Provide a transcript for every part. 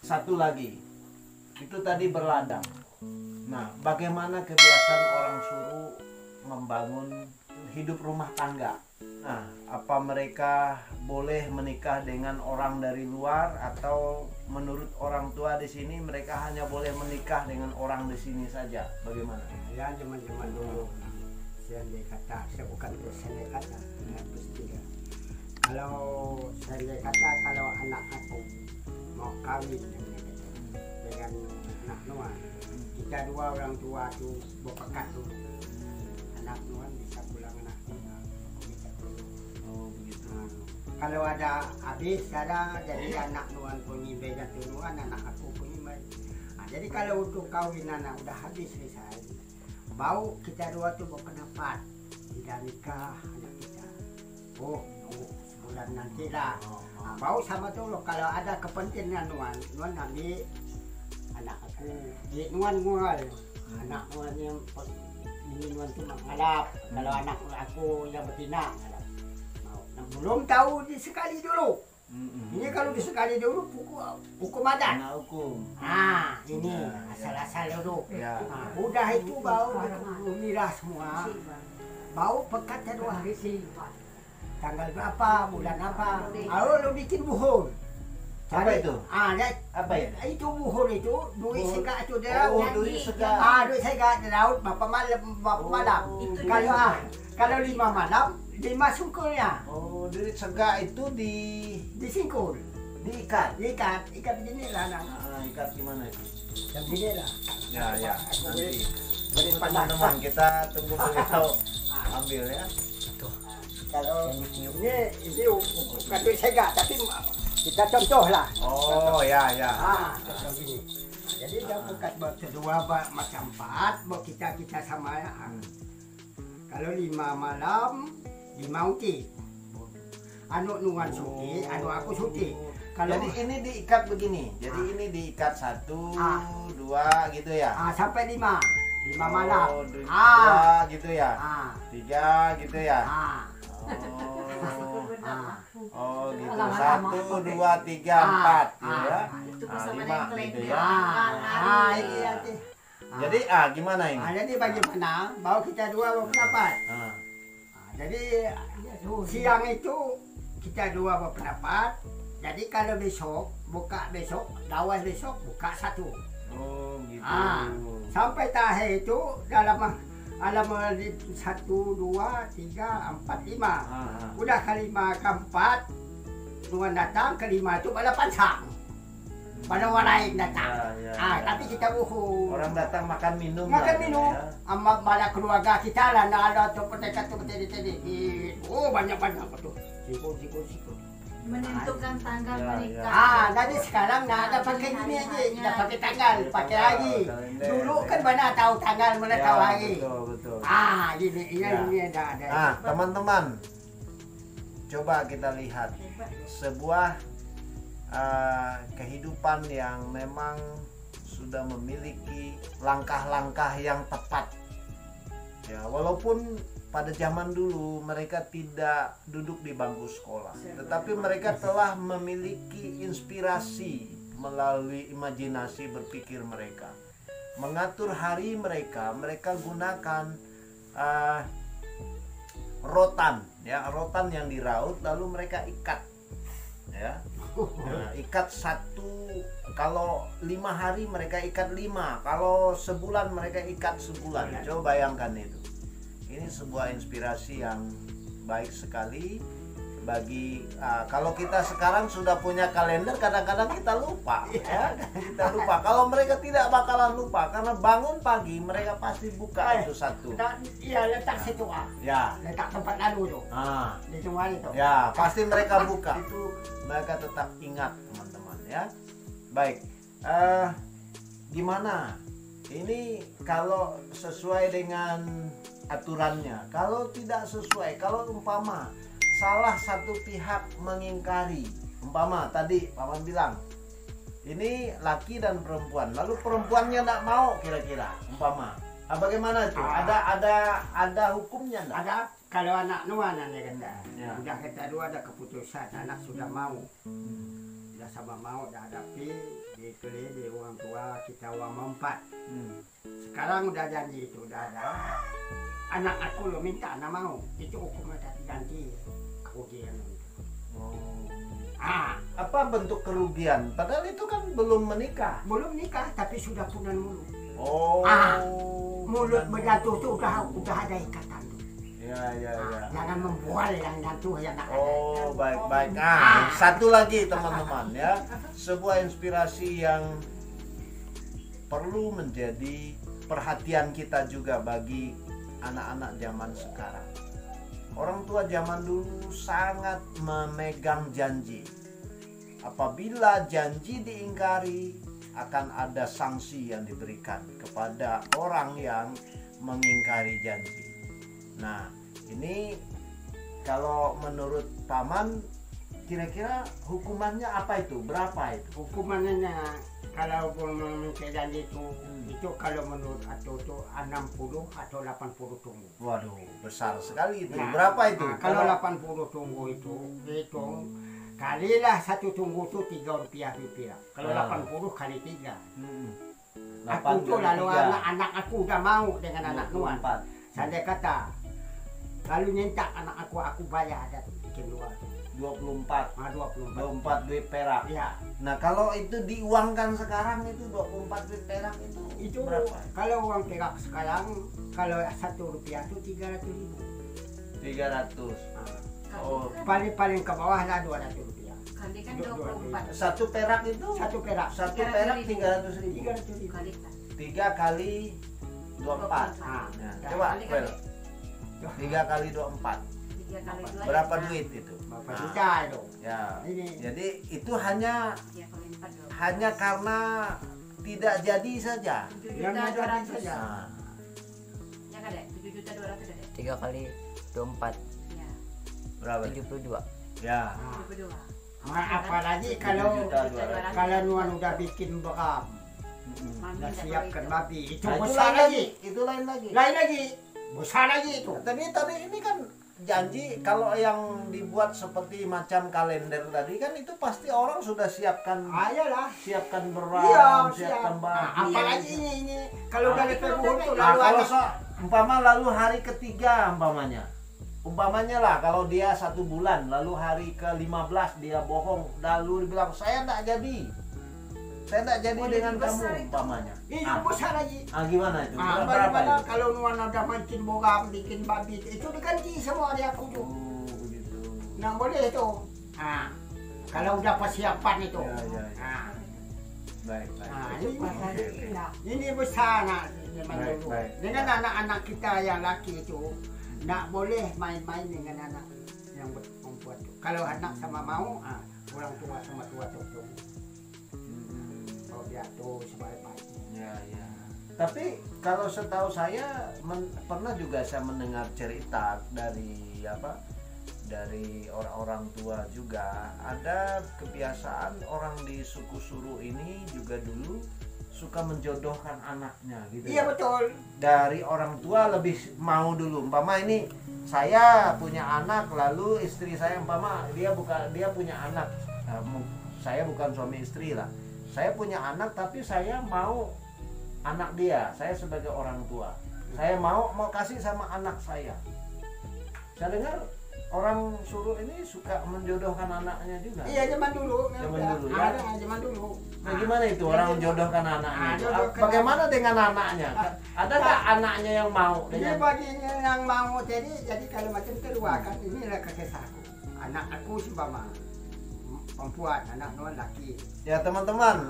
satu lagi. Itu tadi berladang. Nah, bagaimana kebiasaan orang Suru membangun hidup rumah tangga? Nah, apa mereka boleh menikah dengan orang dari luar, atau menurut orang tua di sini mereka hanya boleh menikah dengan orang di sini saja? Bagaimana? Ya, zaman-zaman dulu saya kata, saya bukan saya kata, kalau saya kata kalau anak aku mau kawin dengan anak Nuan, kita dua orang tua tuh berpekat dulu. Anak Nuan bisa pulang, anak Nuan bisa dulu. Oh, begitu. Kalau ada habis ada, jadi anak Nuan punya beda tunuan, anak aku punya bayi. Jadi kalau untuk kawin anak udah habis selesai, bau kita dua tuh berpendapat tidak nikah anak kita. Oh, sebulan nanti lah. Bau sama tuh loh, kalau ada kepentingan Nuan ambil anak aku, di Nuan ngual, anak Nuan yang ini Nuan tuh ngalap. Kalau anak aku yang betina ngalap. Belum tahu di sekali dulu. Ini kalau di sekali dulu hukum adat. Nah, hukum. Nah, ini asal-asal dulu. Ya. Nah, udah itu bau mirah semua. Bau pekat ya dua hari sih. Tanggal berapa, bulan apa? Lo bikin buhur. Apa itu? Apa ya? Itu buhur itu, duit segak itu di laut. Oh, duit segak. Duit segak di laut, bapak malam. Kalau 5 malam, 5 sungkulnya. Oh, duit segak itu Disingkul. diikat. Ikat begini lah anak. Ikat gimana itu? Yang begini lah. Ya, nanti. Jadi teman-teman kita tunggu beliau ambil ya. Kalau ini bukan duit segak, tapi kita contoh lah. Oh, ya. Contoh gini. Jadi dia bukan kedua macam 4, buat kita sama ya. Kalau 5 malam, 5 uti. Anu Nuan suti, anu aku suti. Kalau jadi ini diikat begini. Jadi ini diikat 1, 2 gitu ya. Sampai 5 malam. Oh, 2 gitu ya. 3 gitu ya. Oh gitu. 1, 2, 3, 4 gitu ya. Itu bersama dengan 5 gitu kelengkap. ya. Ini nanti. Jadi gimana ini? Jadi bagaimana? Bawa kita dua berpendapat. Jadi siang itu kita dua berpendapat. Jadi kalau besok buka besok, lawas besok buka 1. Oh gitu. Sampai tahe itu dalam 1, 2, 3, 4, 5. Udah kelima keempat, Nuan datang, kelima itu pada pansang. Pada lain datang. Tapi kita buku. Orang datang makan minum. Sama bala keluarga kita lah, ada tuh pendekat tuh tadi. Oh banyak tuh. Sikut. Menentukan tanggal menikah. Jadi sekarang ada pakai gini aja, tidak pakai tanggal, pakai lagi. Dulu kan mana tahu tanggal, mana tahu lagi. Betul. Ini ada. Teman-teman, coba kita lihat sebuah kehidupan yang memang sudah memiliki langkah-langkah yang tepat. Ya, walaupun pada zaman dulu mereka tidak duduk di bangku sekolah, tetapi mereka telah memiliki inspirasi melalui imajinasi berpikir mereka. Mengatur hari mereka gunakan rotan yang diraut lalu mereka ikat. Ya. Ikat 1, kalau 5 hari mereka ikat 5, kalau sebulan mereka ikat sebulan. Coba bayangkan itu. Ini sebuah inspirasi yang baik sekali bagi kalau kita sekarang sudah punya kalender, kadang-kadang kita lupa ya. Kita lupa. Kalau mereka tidak bakalan lupa karena bangun pagi mereka pasti buka itu 1. Iya, letak situ Ya. letak tempat lalu tuh. Di semua itu. Ya, pasti mereka buka. Itu mereka tetap ingat, teman-teman ya. Baik. Gimana? Ini kalau sesuai dengan aturannya. Kalau tidak sesuai, kalau umpama salah satu pihak mengingkari, umpama tadi Paman bilang ini laki dan perempuan, lalu perempuannya tidak mau, kira-kira umpama bagaimana itu? Ada hukumnya enggak? Ada. Kalau anak Nuan kata, Ya. udah kita dua ada keputusan, anak sudah mau. udah sama mau udah hadapi di orang tua kita uang mempat. Sekarang udah janji itu udah ada. Anak aku lo minta anak mau itu hukumnya tadi ganti kerugian. Apa bentuk kerugian? Padahal itu kan belum menikah. Belum nikah tapi sudah punan mulut. Mulut punan berjatuh mulut. tuh udah ada ikatan tuh. Ya. Jangan membual yang jatuh yang nak Baik. Satu lagi teman-teman ya, sebuah inspirasi yang perlu menjadi perhatian kita juga bagi anak-anak zaman sekarang. Orang tua zaman dulu sangat memegang janji. Apabila janji diingkari, akan ada sanksi yang diberikan kepada orang yang mengingkari janji. Nah, ini kalau menurut Paman, kira-kira hukumannya apa itu? Berapa itu? hukumannya kalau mengingkari janji itu kalau menurut atau itu 60 atau 80 tunggu. Waduh, besar sekali itu. Nah, Berapa itu? Kalau 80 tunggu itu hitung kalilah satu tunggu itu Rp3. Kalau 80 kali 3. Aku tuh lalu anak aku udah mau dengan anak Nuan. Saya kata lalu nyentak anak aku bayar ada bikin 24 duit perak. Ya. Nah, kalau itu diuangkan sekarang itu 24 duit perak itu berapa? Kalau uang perak sekarang kalau Rp1 itu 300.000. 300. Paling ke bawah lah Rp200. Kali kan 24. Satu perak itu? Satu perak 300.000. 300.000. Kali 3 kali 24. Nah, Coba, kali Wel. 3 kali 24. 3 kali 2. Berapa duit itu? Berapa juta itu? Ya. Ini. Jadi itu hanya 3 kali 4 hanya karena tidak jadi saja. 7.200.000 saja. Nah, ya kan deh, 7.200.000 deh. 3 kali 24 Ya, berapa? 72. Ya. 72. Apalagi kalau Nuan udah bikin beram, udah siapkan babi, itu Nah, itu besar lain lagi. lagi. Itu lain lagi. Lain lagi, besar lagi itu. Tadi ini kan janji kalau yang dibuat seperti macam kalender tadi kan itu pasti orang sudah siapkan Ayolah. siapkan beras, Iya, siapkan siap. babi. Apalagi ini kalau udah lepas tuh Nah, lalu kalau ada. umpama lalu hari ketiga umpamanya lah kalau dia 1 bulan lalu hari ke-15 dia bohong lalu dibilang saya tidak jadi dengan kamu umpamanya. Itu besar lagi. Gimana itu? Berapa Bagaimana itu? kalau Nuan udah mancing boram, bikin babi itu diganti semua dia aku tuh. Begitu. Nggak boleh itu. Kalau udah persiapan itu. Ya. Baik. Ini besar nak zaman Baik, dulu. baik. Dengan anak-anak kita yang laki itu, nggak boleh main-main dengan anak yang perempuan itu. Kalau anak sama mau, orang tua sama tua tuh. Oh dia tuh sebaik-baiknya. Ya. Tapi kalau setahu saya pernah juga saya mendengar cerita dari orang-orang tua juga ada kebiasaan orang di suku Suru ini juga dulu suka menjodohkan anaknya gitu. Iya betul. Dari orang tua lebih mau dulu. Umpama ini saya punya anak lalu istri saya umpama dia punya anak. Saya bukan suami istri lah. Saya punya anak tapi saya mau anak dia. Saya sebagai orang tua. Saya mau kasih sama anak saya. Saya dengar orang Suru ini suka menjodohkan anaknya juga. Iya zaman dulu. Zaman dulu, ya? Ada zaman dulu. Nah, gimana itu orang menjodohkan anaknya? jodohkan Bagaimana dengan anaknya? Ada nggak anaknya yang mau Ini dengan baginya yang mau jadi kalau macam kedua kan inilah kesesahku. Anak aku seumpama perempuan, anak Nuan laki. Ya teman-teman,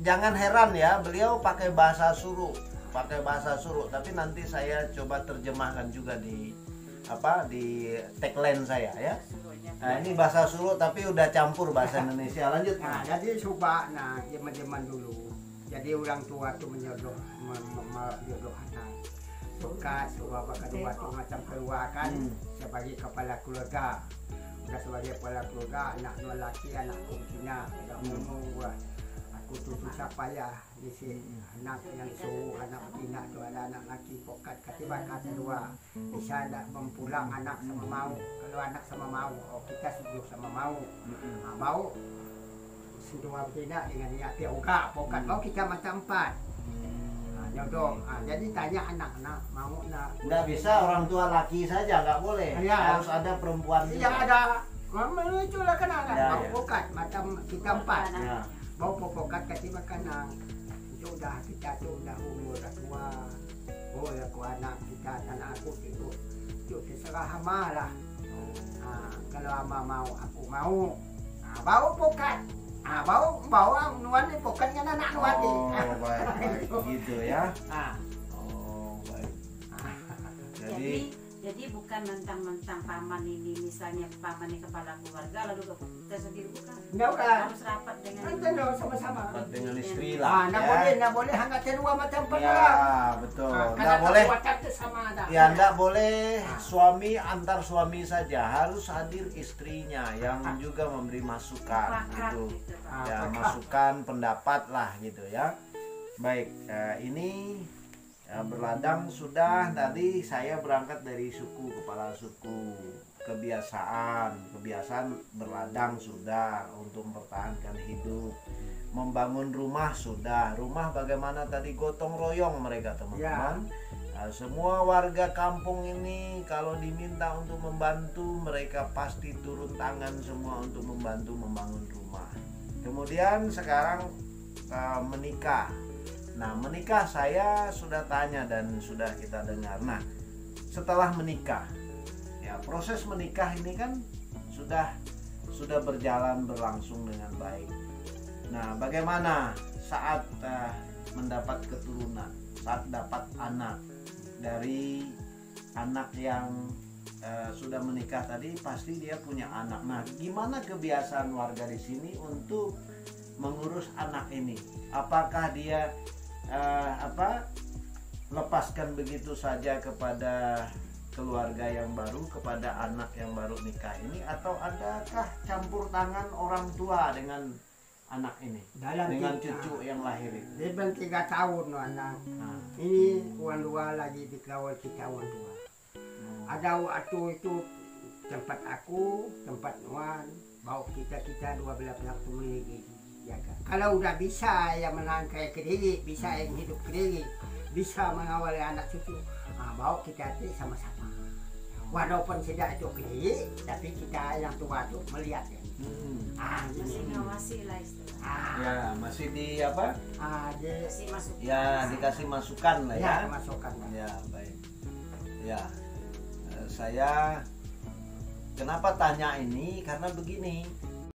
jangan heran ya, beliau pakai bahasa Suru, tapi nanti saya coba terjemahkan juga di tagline saya ya. Nah, ini bahasa Suru tapi udah campur bahasa Indonesia. Lanjut. Jadi suka zaman dulu. Jadi orang tua tuh menjodoh anak. Suka kedua tuh macam keluar kan sebagai kepala keluarga. Udah sebagai kepala keluarga, anak Nuan laki, anak Cina, udah menunggu aku tuh susah payah di sini anak yang anak Cina tuh ada anak laki pokat ketiba kata dua bisa ada mempulang anak sama mau kalau anak sama mau kita setuju sama mau mau Sedua betina dengan niat uga pokat mau kita macam 4. Nyodong. Jadi tanya anak-anak mau nak. Nggak bisa orang tua laki saja, nggak boleh. Ya. Harus ada perempuan Yang juga. ada mama itu lah kan ada Ya, mau ya. pokat macam kita 4. Ya. Mau pokat kasih makanan. Itu udah kita tuh udah umur dah tua. Oh ya ku anak kita anak aku itu terserah ama lah. Kalau ama mau aku mau. Bawa pokat. Bawa nuan ni pokat dengan anak nuan ni. Oh, baik, gitu ya. Ah. Oh, baik. Jadi bukan mentang-mentang paman ini misalnya paman ini kepala keluarga lalu kita sendiri bukan. Enggak udah. Harus rapat dengan Nanti no sama-sama. Rapat dengan istri lah. Nak boleh hangat dua macam Ya, pernah. betul. Karena Nggak boleh. kekuatan itu sama ada. Ya, nggak boleh suami antar suami saja, harus hadir istrinya yang juga memberi masukan Pakat gitu. gitu, Pak. Ya, pakat. masukan pendapat lah gitu ya. Baik, ini berladang sudah. Tadi saya berangkat dari suku, kepala suku, kebiasaan berladang sudah untuk mempertahankan hidup. Membangun rumah sudah. Rumah bagaimana tadi, gotong royong mereka teman-teman. Semua warga kampung ini kalau diminta untuk membantu, mereka pasti turun tangan semua untuk membantu membangun rumah. Kemudian sekarang menikah. Nah, menikah saya sudah tanya dan sudah kita dengar. Nah, setelah menikah, ya proses menikah ini kan sudah berjalan berlangsung dengan baik. Nah, bagaimana saat mendapat keturunan, saat dapat anak dari anak yang sudah menikah tadi, pasti dia punya anak. Nah, gimana kebiasaan warga di sini untuk mengurus anak ini? Apakah dia lepaskan begitu saja kepada keluarga yang baru, kepada anak yang baru nikah ini, atau adakah campur tangan orang tua dengan anak ini, dengan cucu yang lahir itu? Dia ben 3 tahun no anak. Nah, Ini uang dua lagi dikawal kita uang dua. Ada waktu itu tempat aku, tempat nuan, bawa kita 12 belas pemilik jaga. Kalau udah bisa yang menangkai ke diri, bisa yang hidup ke diri, bisa mengawali anak cucu, bawa kita itu sama-sama. Walaupun tidak itu ke diri, tapi kita yang tua itu melihat ya. masih ngawasi lah istilahnya. ya masih di apa? Masih masuk. Ya dikasih masukan lah ya. Ya, masukkan. Ya baik. Ya, saya kenapa tanya ini, karena begini.